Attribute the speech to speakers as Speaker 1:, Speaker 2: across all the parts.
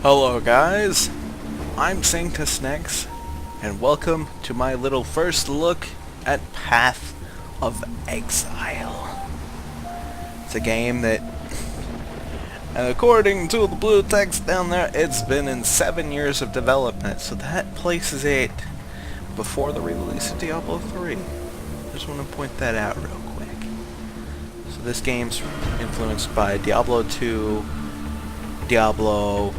Speaker 1: Hello guys, I'm Sanctus next, and welcome to my little first look at Path of Exile. It's a game that, according to the blue text down there, it's been in 7 years of development, so that places it before the release of Diablo 3. Just want to point that out real quick. So this game's influenced by Diablo 2, Diablo,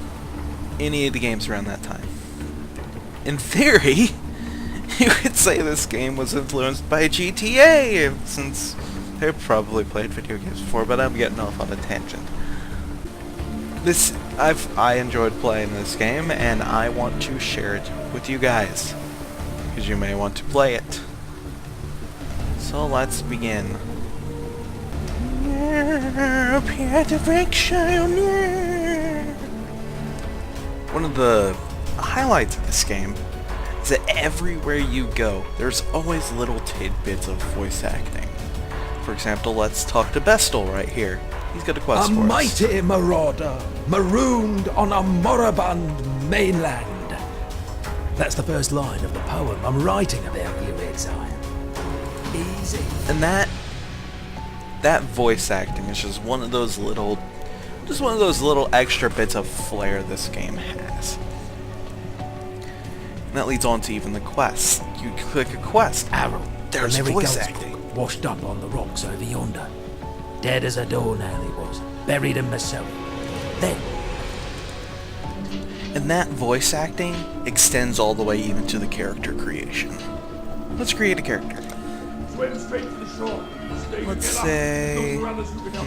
Speaker 1: any of the games around that time. In theory, you could say this game was influenced by GTA, since they've probably played video games before, but I'm getting off on a tangent. I enjoyed playing this game, and I want to share it with you guys, because you may want to play it. So let's begin. Path of Exile. One of the highlights of this game is that everywhere you go, there's always little tidbits of voice acting. For example, let's talk to Bestel right here. He's got a quest for us.
Speaker 2: A mighty marauder, marooned on a moribund mainland. That's the first line of the poem I'm writing about you, Exile. Easy.
Speaker 1: And that voice acting is just one of those little extra bits of flair this game has. And that leads on to even the quests. You click a quest,
Speaker 2: Arrow,
Speaker 1: there's
Speaker 2: the
Speaker 1: voice
Speaker 2: Ghost
Speaker 1: acting.
Speaker 2: Cook, washed up on the rocks over yonder. Dead as a doornail he was, buried in myself. Then,
Speaker 1: And that voice acting extends all the way even to the character creation. Let's create a character.
Speaker 3: Swim straight for the shore. Stay
Speaker 1: Let's
Speaker 3: together.
Speaker 1: say...
Speaker 3: Those around us who can help.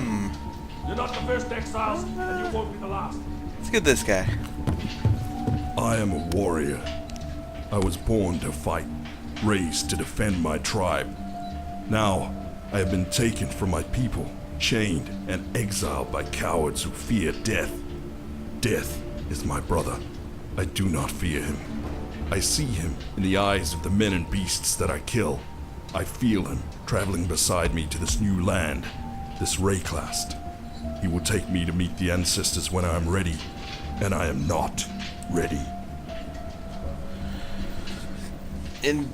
Speaker 3: You're not the first exiles, and you won't be the last.
Speaker 1: Let's get this guy.
Speaker 4: I am a warrior. I was born to fight, raised to defend my tribe. Now, I have been taken from my people, chained and exiled by cowards who fear death. Death is my brother. I do not fear him. I see him in the eyes of the men and beasts that I kill. I feel him traveling beside me to this new land, this Wraeclast. He will take me to meet the ancestors when I am ready, and I am not ready.
Speaker 1: And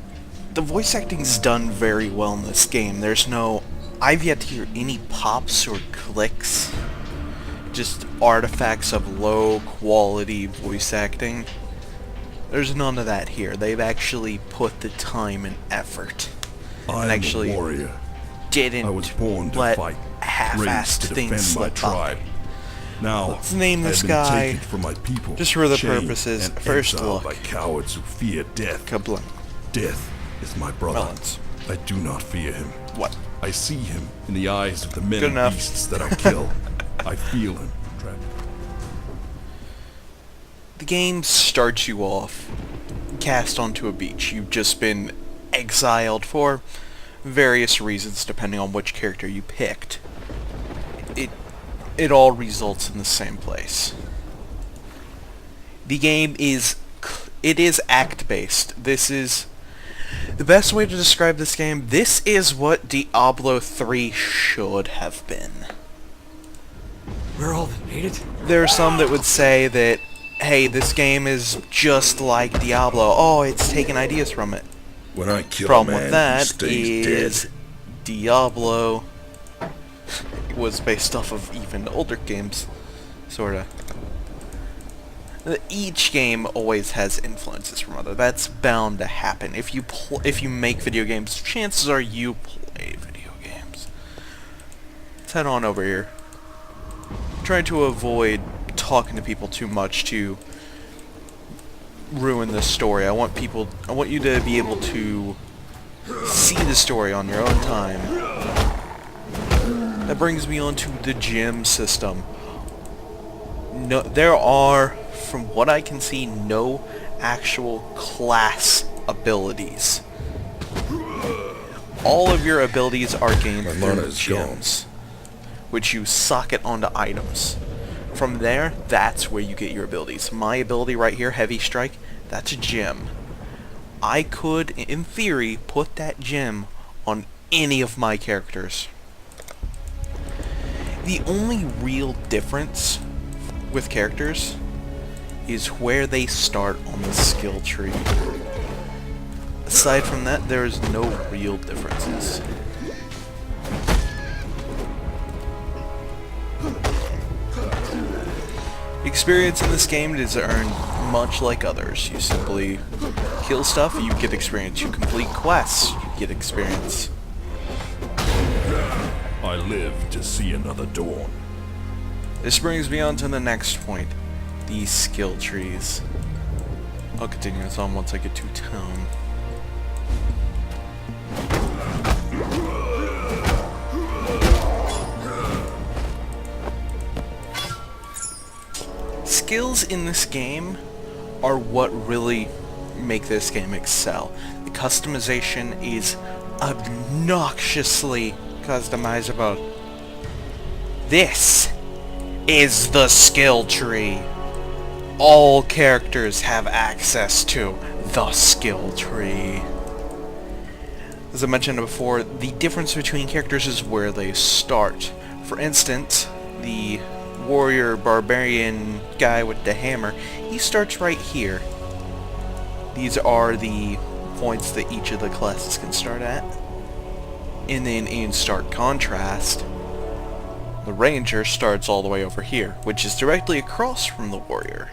Speaker 1: the voice acting's done very well in this game. I've yet to hear any pops or clicks. Just artifacts of low quality voice acting. There's none of that here. They've actually put the time and effort.
Speaker 4: I
Speaker 1: And
Speaker 4: am
Speaker 1: actually
Speaker 4: a warrior.
Speaker 1: didn't
Speaker 4: I was born to
Speaker 1: let
Speaker 4: fight,
Speaker 1: half-assed
Speaker 4: raised to
Speaker 1: things
Speaker 4: defend my
Speaker 1: slip
Speaker 4: tribe.
Speaker 1: by.
Speaker 4: Now,
Speaker 1: Let's name
Speaker 4: I
Speaker 1: this
Speaker 4: have been
Speaker 1: guy,
Speaker 4: taken from my people,
Speaker 1: just for the
Speaker 4: chained
Speaker 1: purposes,
Speaker 4: and
Speaker 1: first
Speaker 4: exiled
Speaker 1: look.
Speaker 4: by cowards who fear death.
Speaker 1: Kablam.
Speaker 4: Death is my brother.
Speaker 1: Melons.
Speaker 4: I do not fear him.
Speaker 1: What?
Speaker 4: I see him in the eyes of the men
Speaker 1: Good
Speaker 4: and
Speaker 1: enough.
Speaker 4: beasts that I kill. I feel him.
Speaker 1: The game starts you off cast onto a beach. You've just been exiled for various reasons depending on which character you picked. It all results in the same place. The game is act-based. This is the best way to describe this game. This is what Diablo 3 should have been.
Speaker 2: we're all that made it.
Speaker 1: There are some that would say that, hey, this game is just like Diablo. Oh, it's taking ideas from it.
Speaker 4: When I kill
Speaker 1: Problem
Speaker 4: a man,
Speaker 1: with that
Speaker 4: he stays
Speaker 1: is
Speaker 4: dead.
Speaker 1: Diablo was based off of even older games, sorta. Each game always has influences from other. That's bound to happen. If you make video games, chances are you play video games. Let's head on over here. Try to avoid talking to people too much to ruin the story. I want you to be able to see the story on your own time. That brings me on to the gem system. No, there are, from what I can see, no actual class abilities. All of your abilities are gained
Speaker 4: My mana
Speaker 1: through
Speaker 4: is
Speaker 1: gems, which you socket onto items. From there, that's where you get your abilities. My ability right here, Heavy Strike, that's a gem. I could, in theory, put that gem on any of my characters. The only real difference with characters is where they start on the skill tree. Aside from that, there is no real differences. Experience in this game is earned much like others. You simply kill stuff, you get experience. You complete quests, you get experience.
Speaker 4: I live to see another dawn.
Speaker 1: This brings me on to the next point, the skill trees. I'll continue this on once I get to town. Skills in this game are what really make this game excel. The customization is obnoxiously customizable. This is the skill tree. All characters have access to the skill tree. As I mentioned before, the difference between characters is where they start. For instance, the warrior barbarian guy with the hammer, he starts right here. These are the points that each of the classes can start at. And then in stark contrast, the ranger starts all the way over here, which is directly across from the warrior.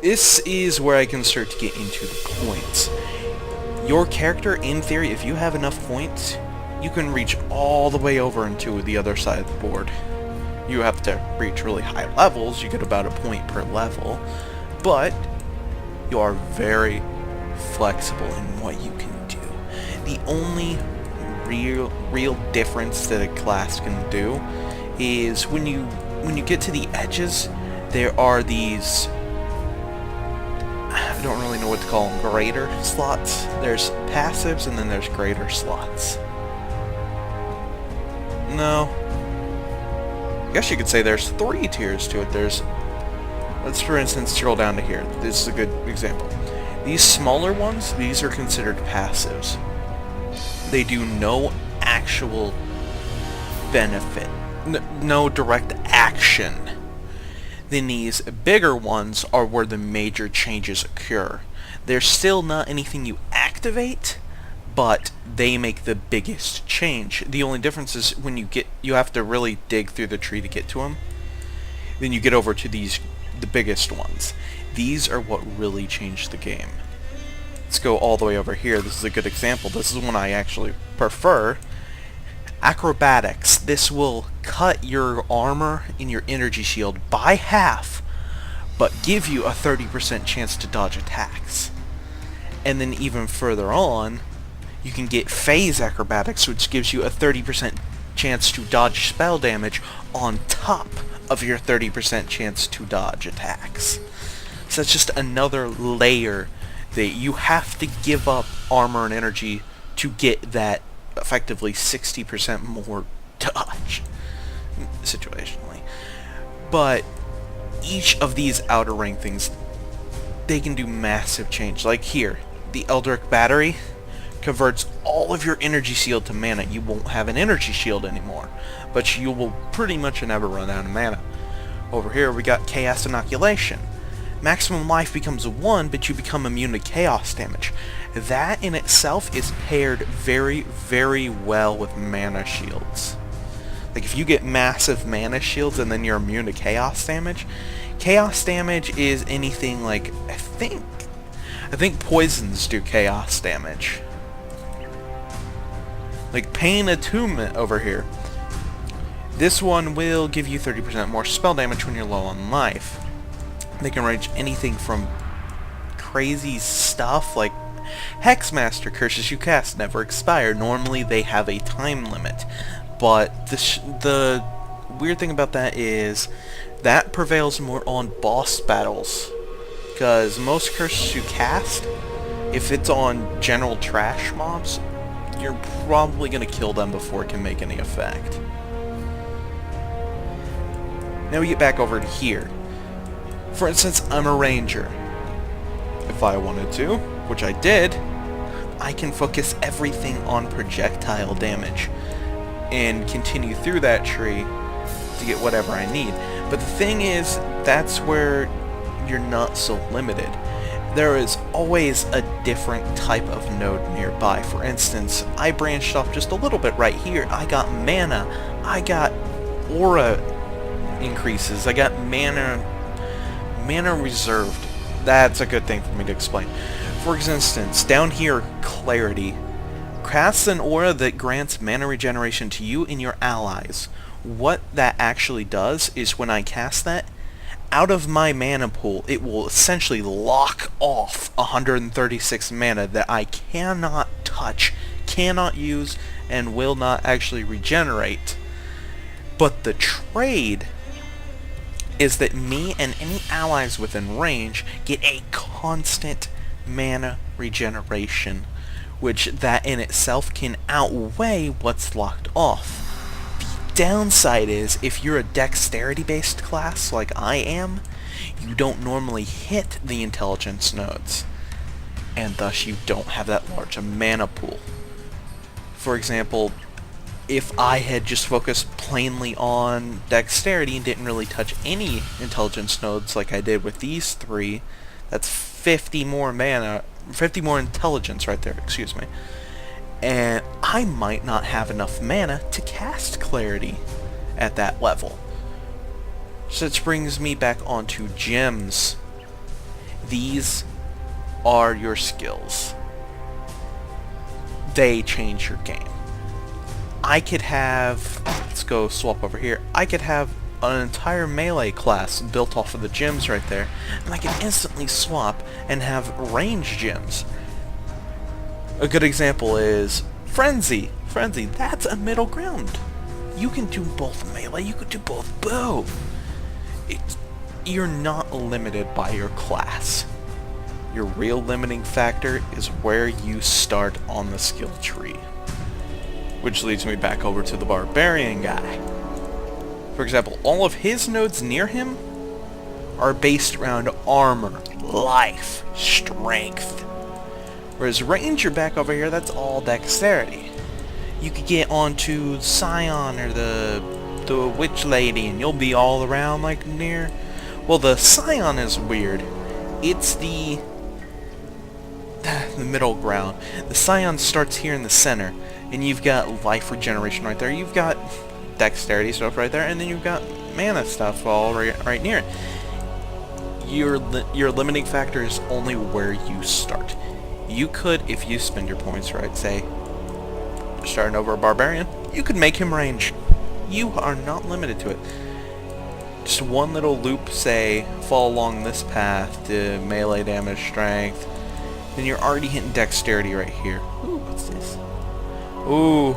Speaker 1: This is where I can start to get into the points. Your character, in theory, if you have enough points, you can reach all the way over into the other side of the board. You have to reach really high levels, you get about a point per level, but you are very flexible in what you can do. The only real difference that a class can do is when you get to the edges, there are these, I don't really know what to call them, greater slots. There's passives and then there's greater slots. No. I guess you could say there's 3 tiers to it. Let's for instance scroll down to here. This is a good example. These smaller ones, these are considered passives. They do no actual benefit, no direct action. Then these bigger ones are where the major changes occur. There's still not anything you activate, but they make the biggest change. The only difference is when you have to really dig through the tree to get to them. Then you get over to the biggest ones. These are what really change the game. Let's go all the way over here. This is a good example. This is one I actually prefer. Acrobatics. This will cut your armor and your energy shield by half, but give you a 30% chance to dodge attacks. And then even further on, you can get phase acrobatics, which gives you a 30% chance to dodge spell damage on top of your 30% chance to dodge attacks. So that's just another layer that you have to give up armor and energy to get that effectively 60% more dodge, situationally. But each of these outer ring things, they can do massive change. Like here, the Eldritch Battery converts all of your energy shield to mana. You won't have an energy shield anymore, but you will pretty much never run out of mana. Over here we got Chaos Inoculation. Maximum life becomes 1, but you become immune to chaos damage. That in itself is paired very, very well with mana shields. Like if you get massive mana shields and then you're immune to chaos damage is anything like, I think poisons do chaos damage. Like Pain Attunement over here. This one will give you 30% more spell damage when you're low on life. They can range anything from crazy stuff like Hexmaster curses you cast never expire. Normally they have a time limit, but the weird thing about that is that prevails more on boss battles, because most curses you cast, if it's on general trash mobs, you're probably going to kill them before it can make any effect. Now we get back over to here. For instance, I'm a ranger. If I wanted to, which I did, I can focus everything on projectile damage and continue through that tree to get whatever I need. But the thing is, that's where you're not so limited. There is always a different type of node nearby. For instance, I branched off just a little bit right here. I got mana, I got aura increases, I got mana reserved. That's a good thing for me to explain. For instance, down here, Clarity casts an aura that grants mana regeneration to you and your allies. What that actually does is when I cast that, out of my mana pool, it will essentially lock off 136 mana that I cannot touch, cannot use, and will not actually regenerate. But the trade is that me and any allies within range get a constant mana regeneration, which that in itself can outweigh what's locked off. The downside is, if you're a dexterity-based class like I am, you don't normally hit the intelligence nodes, and thus you don't have that large a mana pool. For example, if I had just focused plainly on dexterity and didn't really touch any intelligence nodes like I did with these three, that's 50 more mana, 50 more intelligence right there, excuse me. And I might not have enough mana to cast Clarity at that level. So this brings me back onto gems. These are your skills. They change your game. I could have, let's go swap over here, I could have an entire melee class built off of the gems right there, and I can instantly swap and have range gems. A good example is Frenzy. Frenzy, that's a middle ground. You can do both melee, you can do both bow. You're not limited by your class. Your real limiting factor is where you start on the skill tree. Which leads me back over to the barbarian guy. For example, all of his nodes near him are based around armor, life, strength. Whereas ranger back over here, that's all dexterity. You could get onto Scion or the witch lady and you'll be all around like near... Well, the Scion is weird. It's the middle ground. The Scion starts here in the center, and you've got life regeneration right there. You've got dexterity stuff right there, and then you've got mana stuff all right near it. Your limiting factor is only where you start. You could, if you spend your points right, say, starting over a barbarian, you could make him range. You are not limited to it. Just one little loop, say, fall along this path to melee damage, strength, then you're already hitting dexterity right here. Ooh, what's this? Ooh,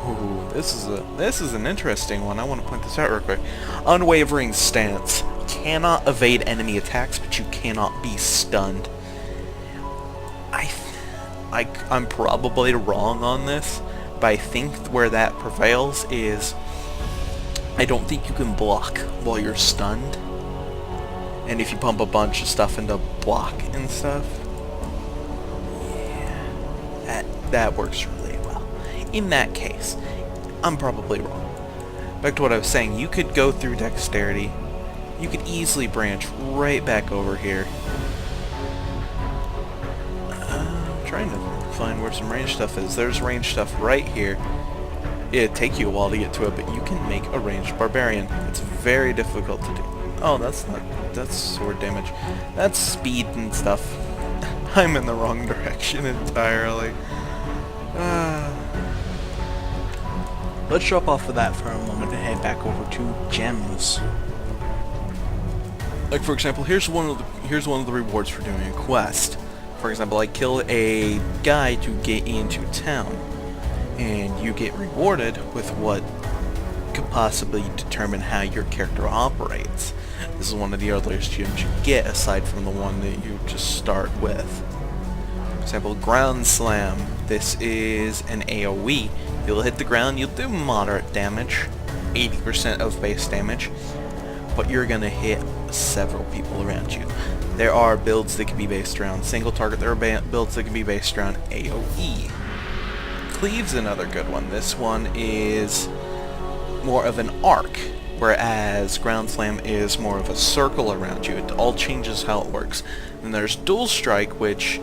Speaker 1: this is an interesting one. I want to point this out real quick. Unwavering stance. Cannot evade enemy attacks, but you cannot be stunned. I'm probably wrong on this, but I think where that prevails is I don't think you can block while you're stunned. And if you pump a bunch of stuff into block and stuff, yeah, that works really well. In that case, I'm probably wrong. Back to what I was saying, you could go through dexterity. You could easily branch right back over here. I'm trying to find where some range stuff is. There's range stuff right here. It'd take you a while to get to it, but you can make a ranged barbarian. It's very difficult to do. Oh, that's sword damage. That's speed and stuff. I'm in the wrong direction entirely. Let's drop off of that for a moment and head back over to gems. Like, for example, here's one of the rewards for doing a quest. For example, I kill a guy to get into town, and you get rewarded with what could possibly determine how your character operates. This is one of the earliest gems you get, aside from the one that you just start with. For example, Ground Slam. This is an AoE. You'll hit the ground, you'll do moderate damage, 80% of base damage, but you're going to hit several people around you. There are builds that can be based around single target, there are builds that can be based around AoE. Cleave's another good one. This one is more of an arc. whereas Ground Slam is more of a circle around you. It all changes how it works. And there's Dual Strike, which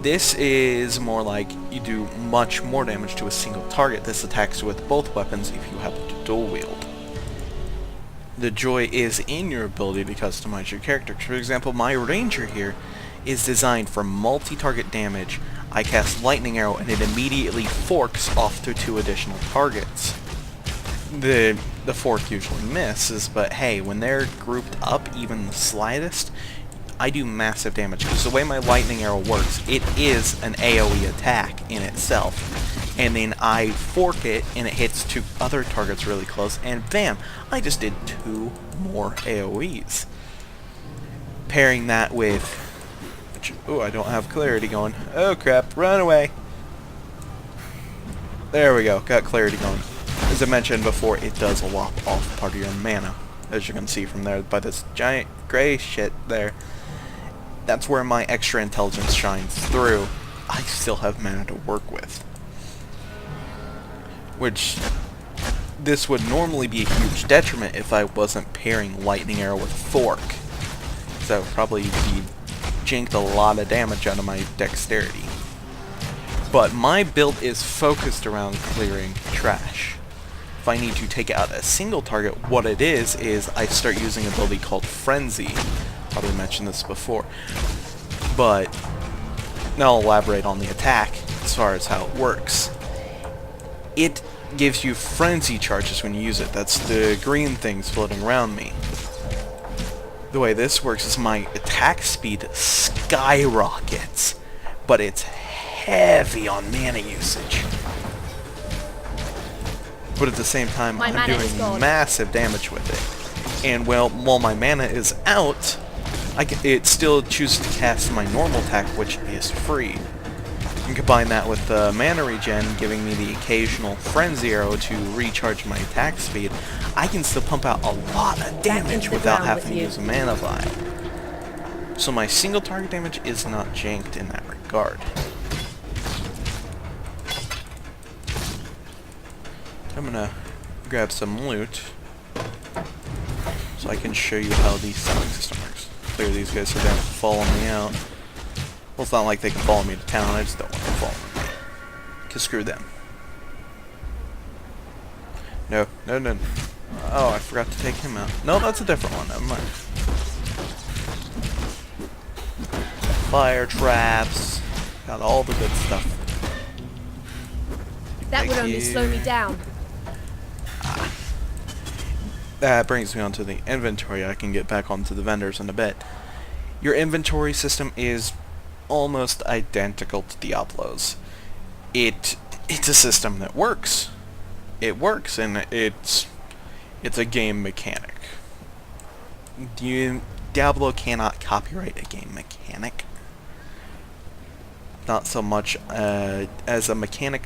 Speaker 1: this is more like you do much more damage to a single target. This attacks with both weapons if you happen to dual wield. The joy is in your ability to customize your character. For example, my Ranger here is designed for multi-target damage. I cast Lightning Arrow and it immediately forks off to 2 additional targets. The fork usually misses, but hey, when they're grouped up even the slightest, I do massive damage. Because the way my Lightning Arrow works, it is an AoE attack in itself. And then I fork it and it hits 2 other targets really close, and bam, I just did 2 more AoEs. Pairing that with... Ooh, I don't have clarity going. Oh crap, run away! There we go, got clarity going. As I mentioned before, it does lop off part of your mana, as you can see from there by this giant gray shit there. That's where my extra intelligence shines through. I still have mana to work with. Which, this would normally be a huge detriment if I wasn't pairing Lightning Arrow with Fork. So that would probably be jinked a lot of damage out of my dexterity. But my build is focused around clearing trash. If I need to take out a single target, what it is I start using an ability called Frenzy. Probably mentioned this before. But now I'll elaborate on the attack as far as how it works. It gives you frenzy charges when you use it. That's the green things floating around me. The way this works is my attack speed skyrockets, but it's heavy on mana usage. But at the same time, I'm doing massive damage with it. And while my mana is out, it still chooses to cast my normal attack, which is free. And combine that with the mana regen, giving me the occasional frenzy arrow to recharge my attack speed, I can still pump out a lot of damage without having to use a mana vial. So my single target damage is not janked in that regard. I'm gonna grab some loot so I can show you how the selling system works. Clear these guys so they don't follow me out. Well, it's not like they can follow me to town, I just don't want them following me. Cause screw them. No. Oh, I forgot to take him out. No, that's a different one, never mind. Fire traps. Got all the good stuff.
Speaker 5: That would only slow me down.
Speaker 1: That brings me onto the inventory. I can get back onto the vendors in a bit. Your inventory system is almost identical to Diablo's. It's a system that works. It works, and it's a game mechanic. Diablo cannot copyright a game mechanic. Not so much as a mechanic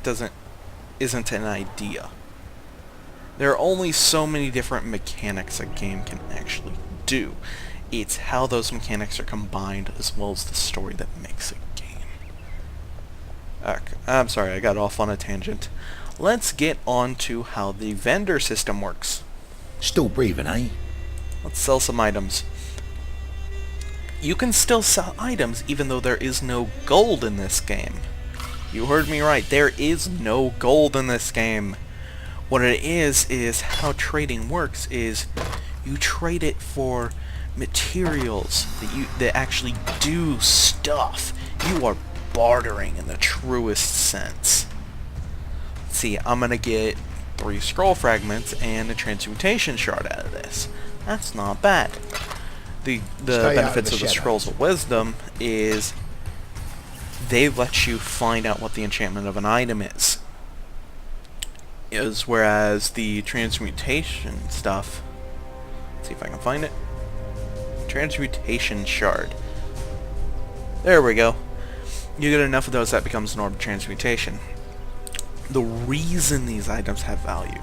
Speaker 1: isn't an idea. There are only so many different mechanics a game can actually do. It's how those mechanics are combined as well as the story that makes a game. I'm sorry, I got off on a tangent. Let's get on to how the vendor system works.
Speaker 2: Still breathing, eh?
Speaker 1: Let's sell some items. You can still sell items even though there is no gold in this game. You heard me right, there is no gold in this game. What it is how trading works is you trade it for materials that actually do stuff. You are bartering in the truest sense. Let's see, I'm gonna get 3 scroll fragments and a transmutation shard out of this. That's not bad. The benefits of the scrolls of wisdom is they let you find out what the enchantment of an item is. Whereas the transmutation stuff, let's see if I can find it. Transmutation shard. There we go. You get enough of those, that becomes an orb of transmutation. The reason these items have value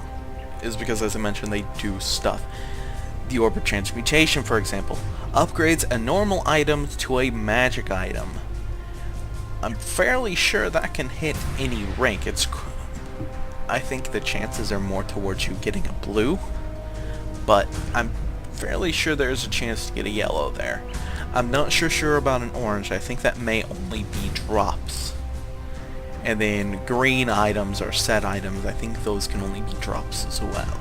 Speaker 1: is because, as I mentioned, they do stuff. The orb of transmutation, for example, upgrades a normal item to a magic item. I'm fairly sure that can hit any rank. I think the chances are more towards you getting a blue, but I'm fairly sure there's a chance to get a yellow there. I'm not sure about an orange. I think that may only be drops. And then green items or set items, I think those can only be drops as well.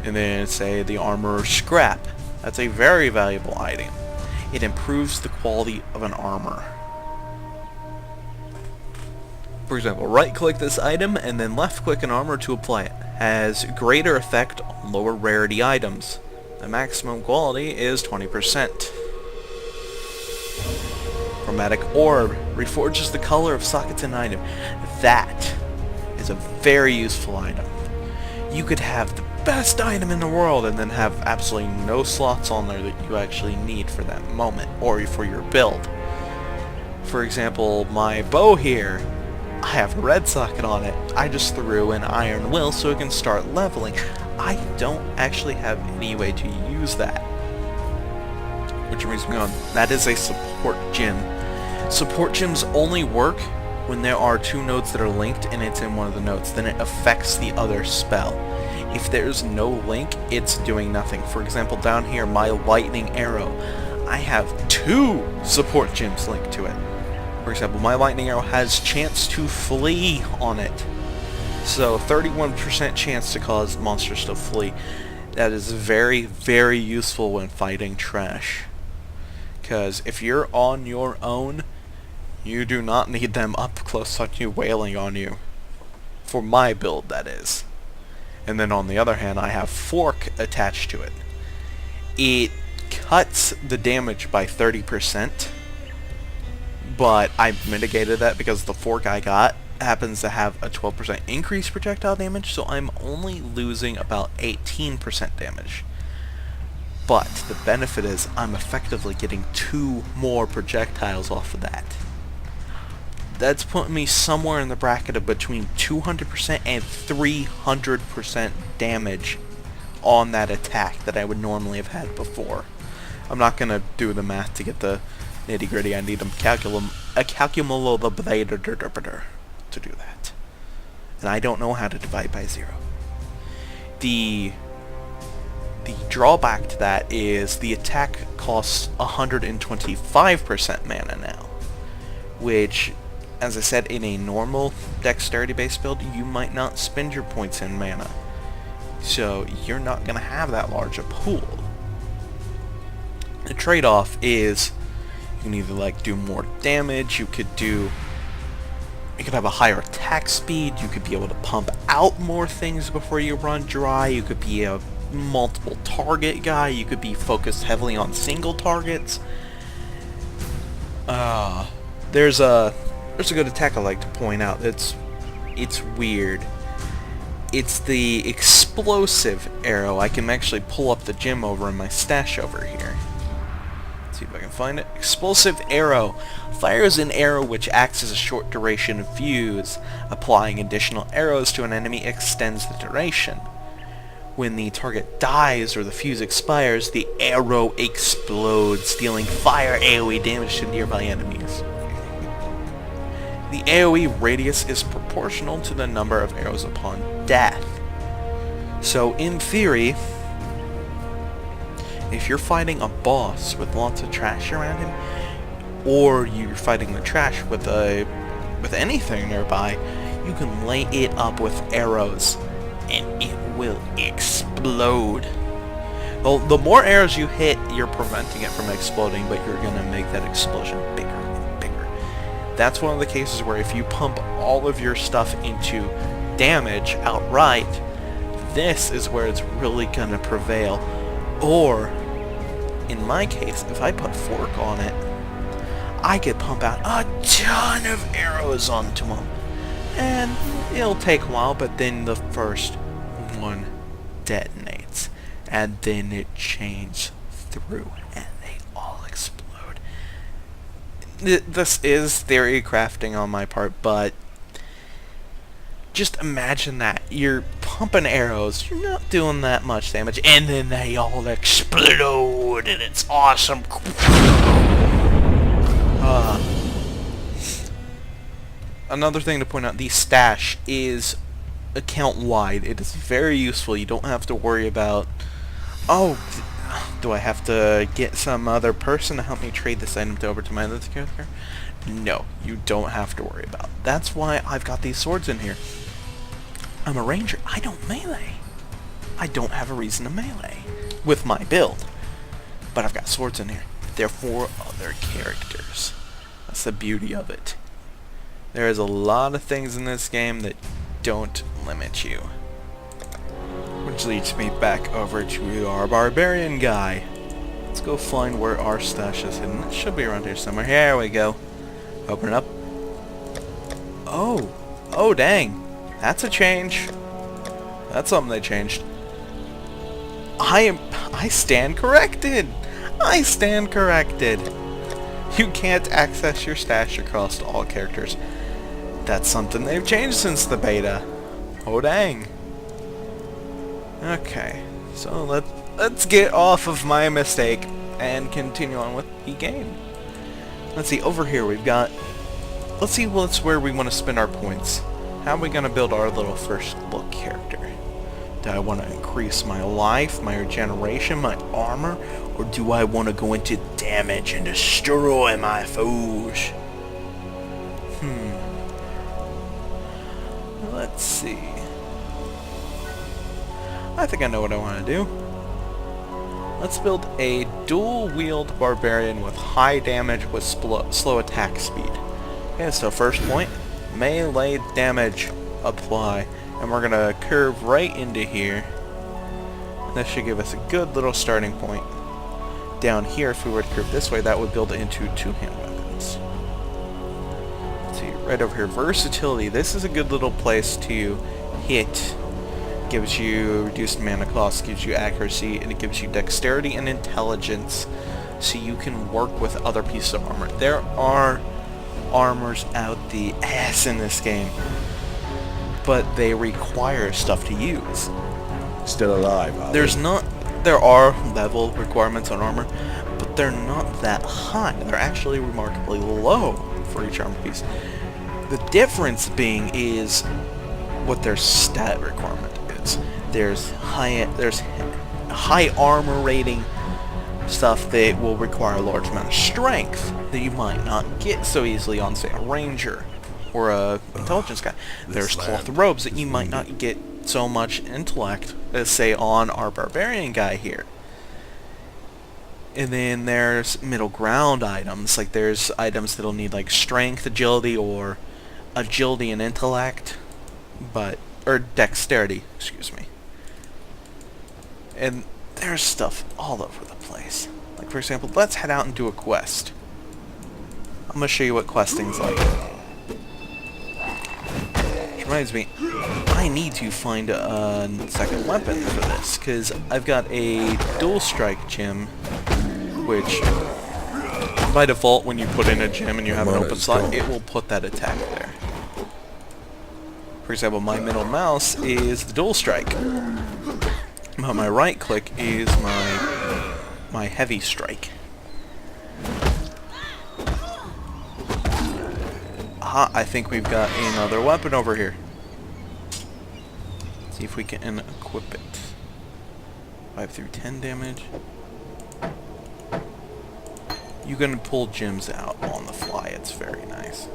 Speaker 1: And then say the armor scrap. That's a very valuable item. It improves the quality of an armor. For example, right-click this item and then left-click an armor to apply it. Has greater effect on lower rarity items. The maximum quality is 20%. Chromatic Orb reforges the color of sockets in an item. That is a very useful item. You could have the best item in the world and then have absolutely no slots on there that you actually need for that moment or for your build. For example, my bow here, I have a red socket on it. I just threw an iron will so it can start leveling. I don't actually have any way to use that. Which brings me on. That is a support gem. Support gems only work when there are two nodes that are linked and it's in one of the nodes. Then it affects the other spell. If there's no link, it's doing nothing. For example, down here, my lightning arrow. I have 2 support gems linked to it. For example, my lightning arrow has chance to flee on it. So 31% chance to cause monsters to flee. That is very, very useful when fighting trash. Because if you're on your own, you do not need them up close on you wailing on you. For my build, that is. And then on the other hand, I have Fork attached to it. It cuts the damage by 30%, but I mitigated that because the Fork I got happens to have a 12% increased projectile damage, so I'm only losing about 18% damage. But the benefit is I'm effectively getting 2 more projectiles off of that. That's putting me somewhere in the bracket of between 200% and 300% damage on that attack that I would normally have had before. I'm not going to do the math to get the nitty gritty. I need a calculator to do that. And I don't know how to divide by 0. The drawback to that is the attack costs 125% mana now, which, as I said, in a normal dexterity-based build, you might not spend your points in mana. So you're not going to have that large a pool. The trade-off is you can either do more damage, you could have a higher attack speed, you could be able to pump out more things before you run dry, you could be a multiple target guy, you could be focused heavily on single targets. There's a good attack I like to point out. It's weird. It's the explosive arrow. I can actually pull up the gem over in my stash over here. Let's see if I can find it. Explosive arrow fires an arrow which acts as a short duration fuse. Applying additional arrows to an enemy extends the duration. When the target dies or the fuse expires, the arrow explodes, dealing fire AoE damage to nearby enemies. The AoE radius is proportional to the number of arrows upon death. So in theory, if you're fighting a boss with lots of trash around him, or you're fighting the trash with anything nearby, you can lay it up with arrows and it will explode. Well, the more arrows you hit, you're preventing it from exploding, but you're going to make that explosion bigger and bigger. That's one of the cases where if you pump all of your stuff into damage outright, this is where it's really going to prevail. Or, in my case, if I put Fork on it, I could pump out a ton of arrows onto them. And it'll take a while, but then the first one detonates. And then it chains through, and they all explode. This is theory crafting on my part, but just imagine that. You're pumping arrows, you're not doing that much damage, and then they all explode, and it's awesome. Another thing to point out, the stash is account-wide. It is very useful. You don't have to worry about, oh, do I have to get some other person to help me trade this item over to my other character? No, you don't have to worry about. That's why I've got these swords in here. I'm a ranger. I don't melee. I don't have a reason to melee with my build. But I've got swords in here. They're for other characters. That's the beauty of it. There is a lot of things in this game that don't limit you. Which leads me back over to our barbarian guy. Let's go find where our stash is hidden. It should be around here somewhere. Here we go. Open it up. Oh. Oh, dang. That's a change. That's something they changed. I stand corrected. I stand corrected. You can't access your stash across all characters. That's something they've changed since the beta. Oh, dang. Okay. So let's get off of my mistake and continue on with the game. Let's see, over here we've got... Let's see what's where we want to spend our points. How are we going to build our little first look character? Do I want to increase my life, my regeneration, my armor? Or do I want to go into damage and destroy my foes? Let's see. I think I know what I want to do. Let's build a dual-wield barbarian with high damage with slow attack speed. Okay, so first point, melee damage apply. And we're going to curve right into here. That should give us a good little starting point. Down here, if we were to curve this way, that would build it into two-hand weapons. Let's see, right over here, versatility. This is a good little place to hit. Gives you reduced mana cost, gives you accuracy, and it gives you dexterity and intelligence, so you can work with other pieces of armor. There are armors out the ass in this game, but they require stuff to use.
Speaker 2: Still alive, are
Speaker 1: There's not... There are level requirements on armor, but they're not that high. They're actually remarkably low for each armor piece. The difference being is what their stat requirement is. There's high armor rating stuff that will require a large amount of strength that you might not get so easily on, say, a ranger or a intelligence guy. There's cloth robes that you might not get so much intellect as, say, on our barbarian guy here. And then there's middle ground items, like there's items that'll need like strength, agility, or agility and intellect, or dexterity, excuse me. And there's stuff all over the place. Like, for example, let's head out and do a quest. I'm gonna show you what questing's like. Which reminds me, I need to find a second weapon for this, because I've got a dual strike gem, which by default when you put in a gem and you have an open slot, it will put that attack there. For example, my middle mouse is the dual strike, but my right click is my heavy strike. Aha, I think we've got another weapon over here. See if we can equip it. 5 through 10 damage. You can pull gems out on the fly. It's very nice.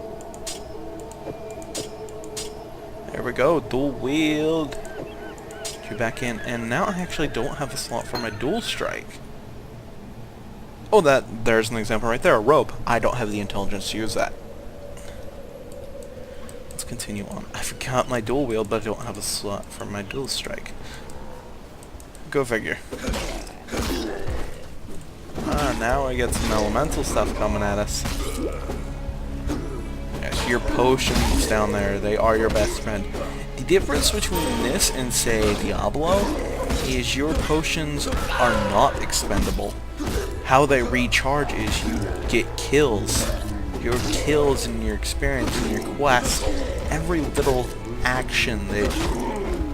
Speaker 1: There we go. Dual wield. Get you back in. And now I actually don't have a slot for my dual strike. Oh, there's an example right there. A rope. I don't have the intelligence to use that. Let's continue on. I forgot my dual wield, but I don't have a slot for my dual strike. Go figure. Now I get some elemental stuff coming at us. Yes, your potions down there, they are your best friend. The difference between this and, say, Diablo is your potions are not expendable. How they recharge is you get kills. Your kills and your experience and your quest, every little action that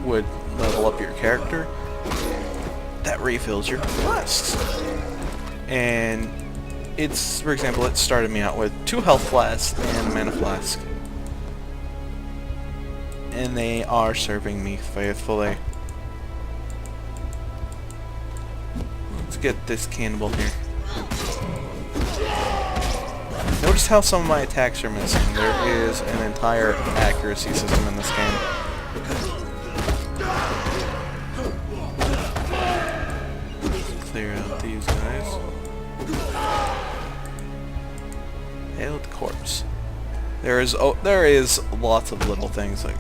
Speaker 1: would level up your character, that refills your quests. And it's, for example, it started me out with 2 health flasks and a mana flask. and they are serving me faithfully. Let's get this cannibal here. Notice how some of my attacks are missing. There is an entire accuracy system in this game. Clear out these guys. Hailed corpse. There is lots of little things like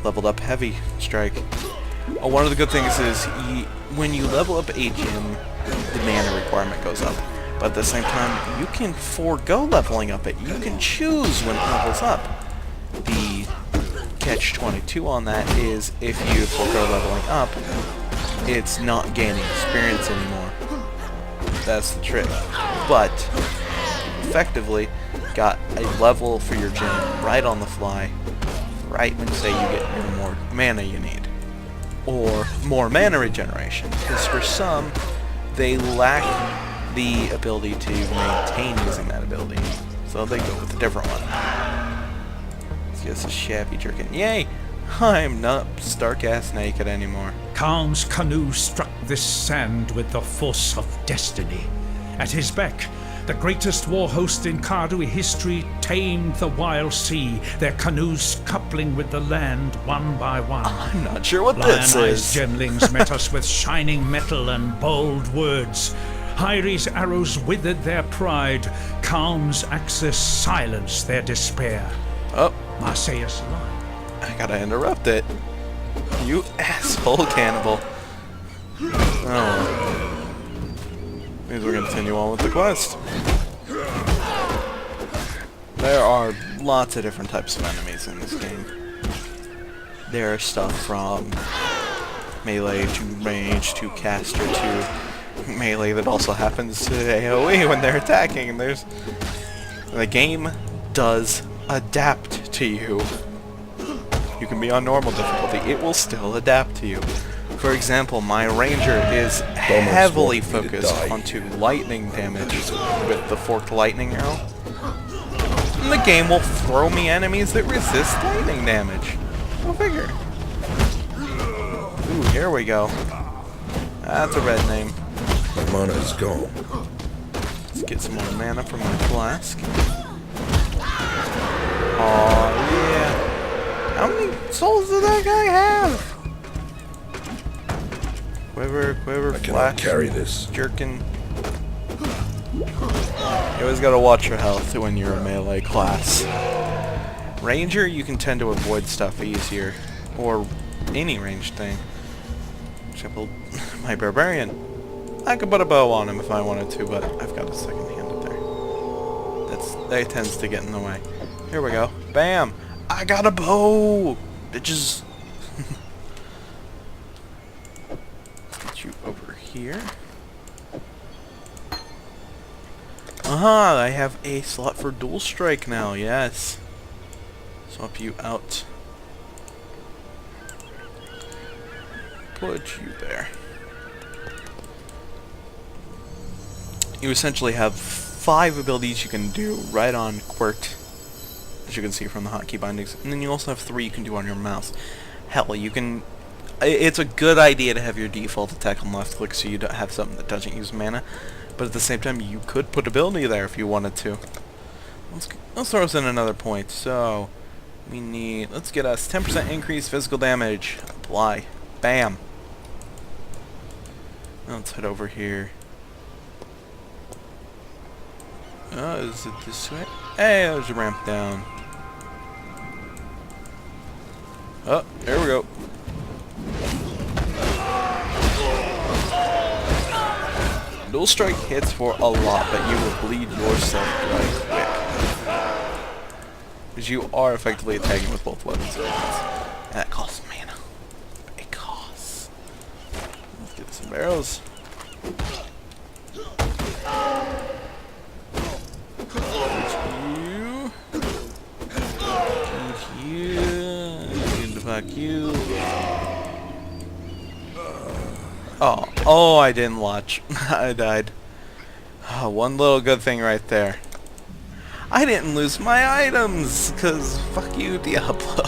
Speaker 1: leveled up heavy strike. One of the good things is when you level up a gym, the mana requirement goes up. But at the same time, you can forego leveling up it. You can choose when it levels up. The catch-22 on that is if you forego leveling up, it's not gaining experience anymore. That's the trick. But effectively, got a level for your gym right on the fly, right when say you get your more mana you need. Or more mana regeneration. Because for some, they lack the ability to maintain using that ability. So they go with a different one. Let's get this shabby jerkin. Yay! I'm not stark-ass naked anymore.
Speaker 6: Khan's canoe struck this sand with the force of destiny. At his beck, the greatest war host in Kardui history tamed the wild sea, their canoes coupling with the land one by one.
Speaker 1: I'm not sure what this is.
Speaker 6: Lion-eyed gemlings met us with shining metal and bold words. Hyri's arrows withered their pride. Khan's axes silenced their despair.
Speaker 1: Oh,
Speaker 6: Marseilles line.
Speaker 1: I gotta interrupt it. You asshole cannibal. Oh. Means we're gonna continue on with the quest. There are lots of different types of enemies in this game. There are stuff from melee to range to caster to melee that also happens to AoE when they're attacking. And the game does adapt to you. You can be on normal difficulty, it will still adapt to you. For example, my ranger is heavily focused onto lightning damage with the forked lightning arrow. And the game will throw me enemies that resist lightning damage. Go figure. Ooh, here we go. That's a red name.
Speaker 4: My mana is gone.
Speaker 1: Let's get some more mana from my flask. Aw, yeah. How many souls does that guy have? Quiver,
Speaker 4: I cannot
Speaker 1: flash,
Speaker 4: carry this.
Speaker 1: jerkin. You always gotta watch your health when you're a melee class. Ranger, you can tend to avoid stuff easier. Or any ranged thing. For example, my barbarian. I could put a bow on him if I wanted to, but I've got a second hand up there. That tends to get in the way. Here we go. Bam! I got a bow! Bitches! Get you over here. Aha! I have a slot for dual strike now, yes. Swap you out. Put you there. You essentially have 5 abilities you can do right on Quirt, as you can see from the hotkey bindings, and then you also have 3 you can do on your mouse. Hell, you can... It's a good idea to have your default attack on left click so you don't have something that doesn't use mana, but at the same time you could put ability there if you wanted to. Let's throw us in another point. So we need... Let's get us 10% increased physical damage. Apply. Bam. Now let's head over here. Is it this way? Hey, there's a ramp down. Oh, there we go. Dual strike hits for a lot, but you will bleed yourself dry quick. Because you are effectively attacking with both weapons. And that costs mana. It costs. Let's get some arrows. Fuck you. Oh, I didn't watch. I died. Oh, one little good thing right there. I didn't lose my items, because fuck you, Diablo.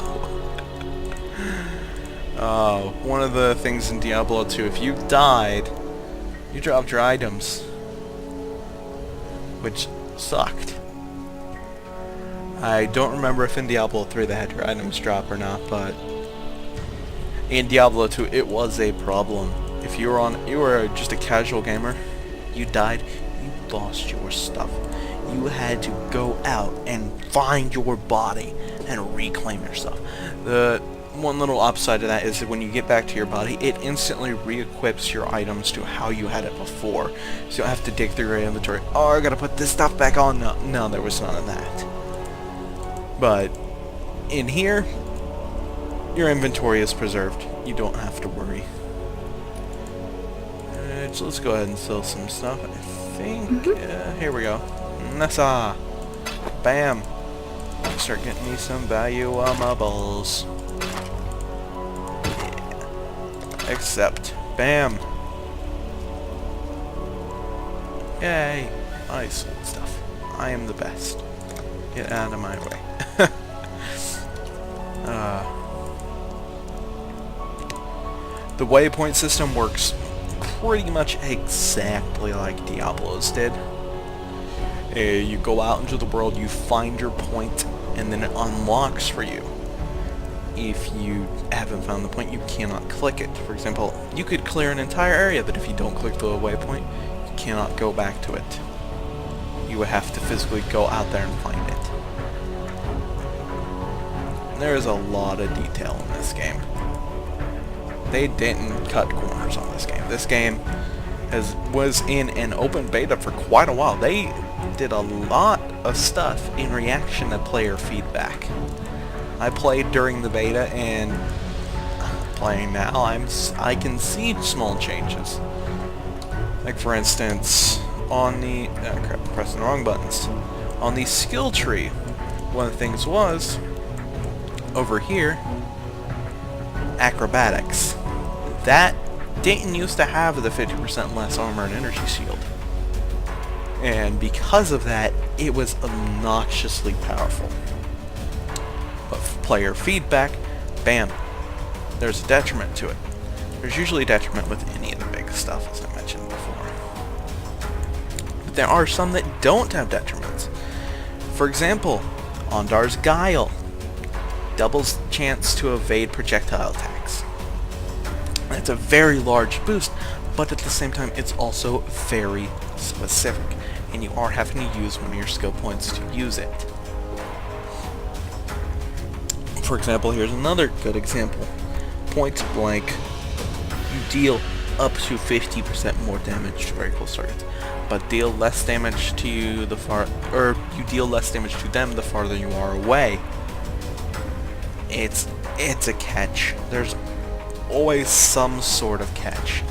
Speaker 1: One of the things in Diablo 2, if you died, you dropped your items. Which sucked. I don't remember if in Diablo 3 they had your items drop or not, but in Diablo 2 it was a problem. If you were just a casual gamer, you died, you lost your stuff. You had to go out and find your body and reclaim your stuff. The one little upside to that is that when you get back to your body, it instantly re-equips your items to how you had it before. So you don't have to dig through your inventory. Oh, I gotta put this stuff back on. No, there was none of that. But in here, your inventory is preserved. You don't have to worry. So let's go ahead and sell some stuff. I think, here we go. Nessa! Bam! Start getting me some valuables. Yeah. Accept. Bam! Yay! I sold stuff. I am the best. Get out of my way. The waypoint system works pretty much exactly like Diablo's did. You go out into the world, you find your point, and then it unlocks for you. If you haven't found the point, you cannot click it. For example, you could clear an entire area, but if you don't click the waypoint, you cannot go back to it. You would have to physically go out there and find it. There is a lot of detail in this game. They didn't cut corners on this game. This game was in an open beta for quite a while. They did a lot of stuff in reaction to player feedback. I played during the beta, and playing now, I can see small changes. Like for instance, on the crap, pressing the wrong buttons. On the skill tree, one of the things was over here, acrobatics. That didn't used to have the 50% less armor and energy shield. And because of that, it was obnoxiously powerful. But for player feedback, bam, there's a detriment to it. There's usually a detriment with any of the big stuff, as I mentioned before. But there are some that don't have detriments. For example, Ondar's Guile doubles chance to evade projectile attacks. That's a very large boost, but at the same time it's also very specific, and you are having to use one of your skill points to use it. For example, here's another good example. Point blank, you deal up to 50% more damage to very close targets, but deal less damage to you you deal less damage to them the farther you are away. It's a catch. There's always some sort of catch.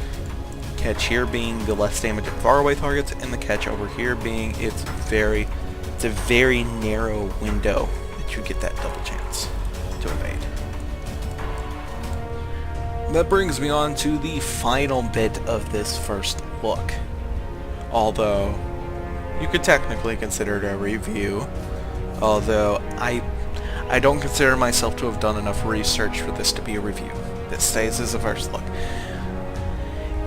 Speaker 1: Catch here being the less damage at faraway targets, and the catch over here being it's a very narrow window that you get that double chance to evade. That brings me on to the final bit of this first look. Although you could technically consider it a review, although I don't consider myself to have done enough research for this to be a review. This stays as a first look.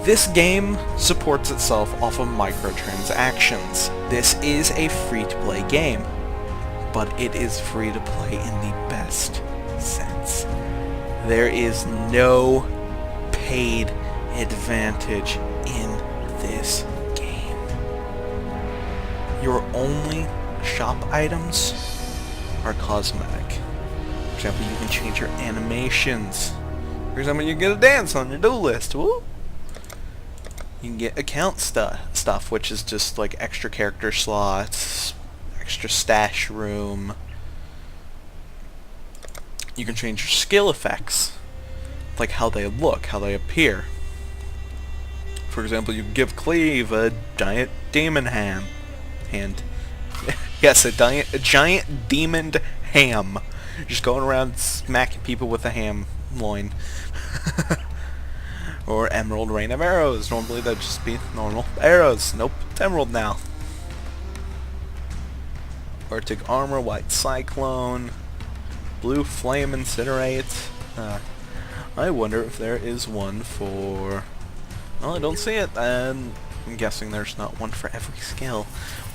Speaker 1: This game supports itself off of microtransactions. This is a free-to-play game, but it is free to play in the best sense. There is no paid advantage in this game. Your only shop items are cosmetic. For example, you can change your animations. For example, you get a dance on your do list. Woo! You can get account stuff, which is just like extra character slots, extra stash room. You can change your skill effects, like how they look, how they appear. For example, you can give Cleve a giant demon hand. Yes, a giant demon ham. Just going around smacking people with a ham loin. Or Emerald Rain of Arrows. Normally that'd just be normal arrows. Nope, it's Emerald now. Arctic Armor, White Cyclone, Blue Flame Incinerate. I wonder if there is one for... Well, I don't see it, and I'm guessing there's not one for every skill.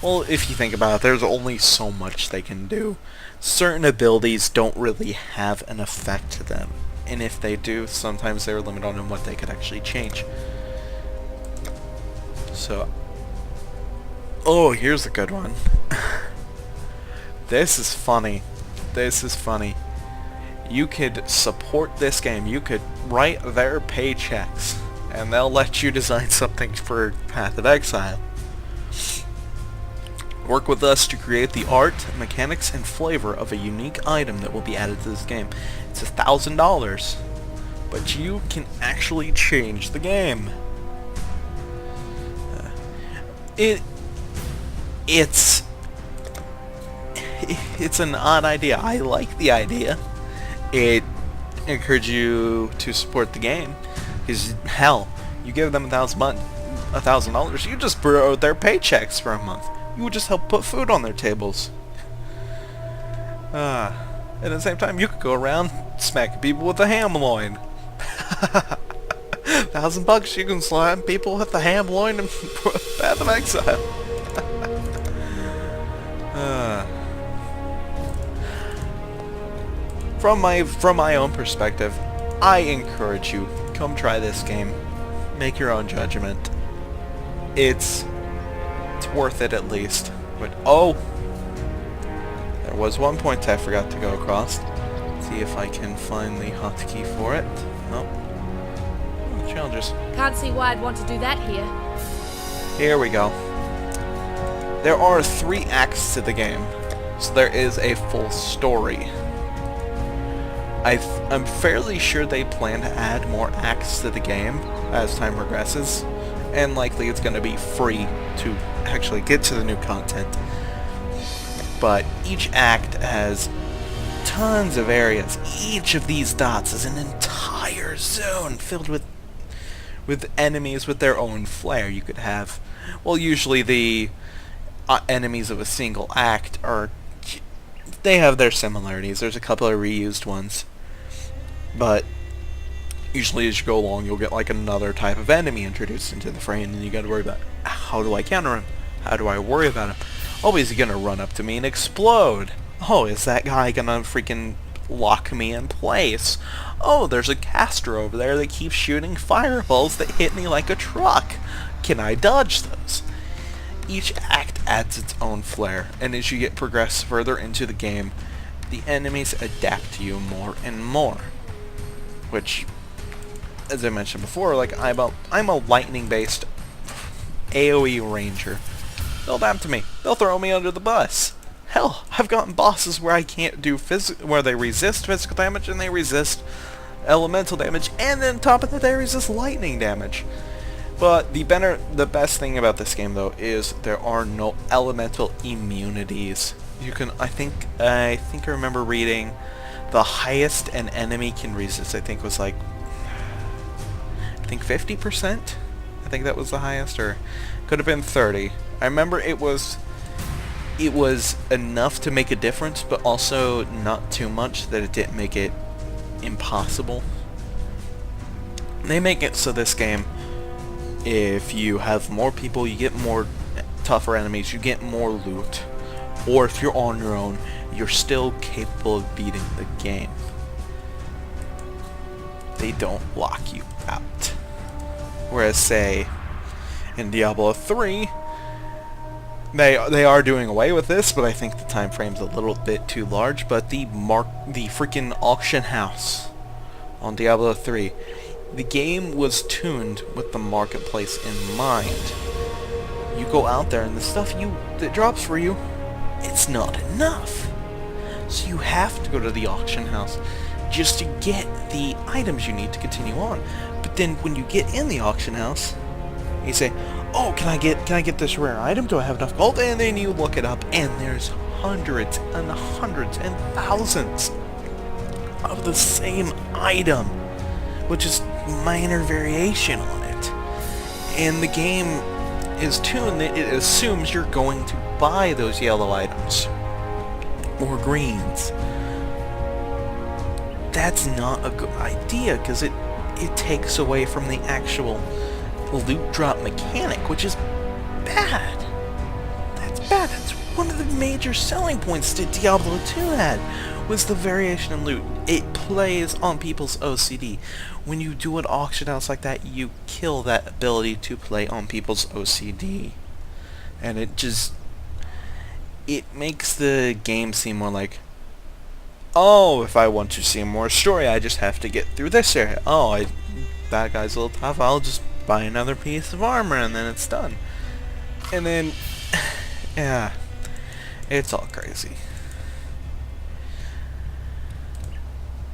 Speaker 1: Well, if you think about it, there's only so much they can do. Certain abilities don't really have an effect to them, and if they do, sometimes they're limited on what they could actually change. So... Oh, here's a good one. This is funny. This is funny. You could support this game. You could write their paychecks, and they'll let you design something for Path of Exile. Work with us to create the art, mechanics, and flavor of a unique item that will be added to this game. It's $1,000, but you can actually change the game. It's an odd idea. I like the idea. It encourages you to support the game. Because hell, you give them $1,000, you just borrow their paychecks for a month. You would just help put food on their tables. At the same time, you could go around smacking people with a ham loin. $1,000, you can slam people with the ham loin and Path of Exile. From my own perspective, I encourage you, come try this game. Make your own judgment. It's worth it at least. But oh, there was one point I forgot to go across. See if I can find the hotkey for it. Nope. Challenges.
Speaker 5: Can't see why I'd want to do that here.
Speaker 1: Here we go. There are 3 acts to the game, so there is a full story. I'm fairly sure they plan to add more acts to the game as time progresses, and likely it's going to be free to actually get to the new content. But each act has tons of areas. Each of these dots is an entire zone filled with enemies with their own flair. You could have, well, usually the enemies of a single act they have their similarities. There's a couple of reused ones. But usually as you go along, you'll get like another type of enemy introduced into the fray, and then you gotta worry about, how do I counter him? How do I worry about him? Oh, is he gonna run up to me and explode? Oh, is that guy gonna freaking lock me in place? Oh, there's a caster over there that keeps shooting fireballs that hit me like a truck. Can I dodge those? Each act adds its own flair, and as you progress further into the game, the enemies adapt to you more and more. Which, as I mentioned before, like I'm a lightning-based AoE ranger. They'll adapt to me. They'll throw me under the bus. Hell, I've gotten bosses where I can't do where they resist physical damage and they resist elemental damage, and then on top of that they resist lightning damage. But the best thing about this game though is there are no elemental immunities. You can, I think I remember reading the highest an enemy can resist, I think was like, 50%? I think that was the highest, or could have been 30. I remember it was enough to make a difference, but also not too much that it didn't make it impossible. They make it so this game, if you have more people, you get more tougher enemies, you get more loot. Or if you're on your own, you're still capable of beating the game. They don't lock you out. Whereas, say, in Diablo 3, they are doing away with this, but I think the time frame's a little bit too large. But the freaking auction house on Diablo 3, the game was tuned with the marketplace in mind. You go out there and the stuff that drops for you, it's not enough. So you have to go to the auction house just to get the items you need to continue on. But then when you get in the auction house, you say, oh, can I get this rare item? Do I have enough gold? And then you look it up, and there's hundreds and hundreds and thousands of the same item, which is minor variation on it. And the game is tuned that it assumes you're going to buy those yellow items. or greens. That's not a good idea, because it takes away from the actual loot drop mechanic, which is bad. That's bad. That's one of the major selling points that Diablo 2 had, was the variation in loot. It plays on people's OCD. When you do an auction house like that, you kill that ability to play on people's OCD. And it makes the game seem more like, oh, if I want to see more story, I just have to get through this area. Oh, that guy's a little tough, I'll just buy another piece of armor and then it's done. And then, yeah, it's all crazy.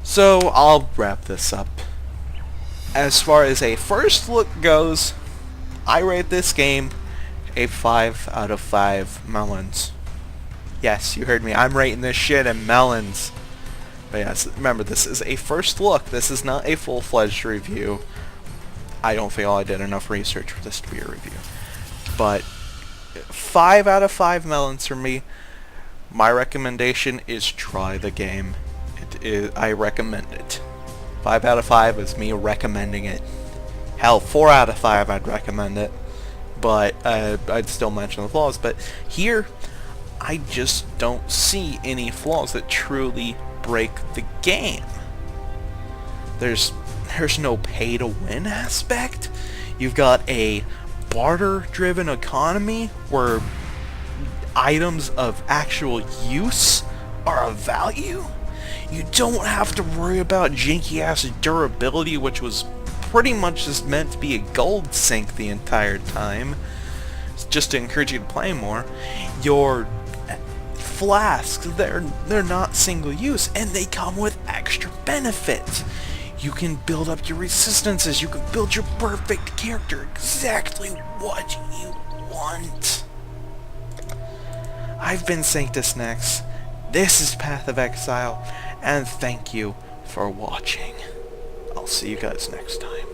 Speaker 1: So, I'll wrap this up. As far as a first look goes, I rate this game a 5 out of 5 melons. Yes, you heard me. I'm rating this shit in melons. But yes, remember, this is a first look. This is not a full-fledged review. I don't feel I did enough research for this to be a review. But 5 out of 5 melons for me. My recommendation is try the game. I recommend it. 5 out of 5 is me recommending it. Hell, 4 out of 5 I'd recommend it. But I'd still mention the flaws. But here, I just don't see any flaws that truly break the game. There's no pay-to-win aspect. You've got a barter-driven economy where items of actual use are of value. You don't have to worry about janky-ass durability, which was pretty much just meant to be a gold sink the entire time. It's just to encourage you to play more. Your flasks, they're not single use, and they come with extra benefits. You can build up your resistances, you can build your perfect character, exactly what you want. I've been Sanctus Next. This is Path of Exile, and thank you for watching. I'll see you guys next time.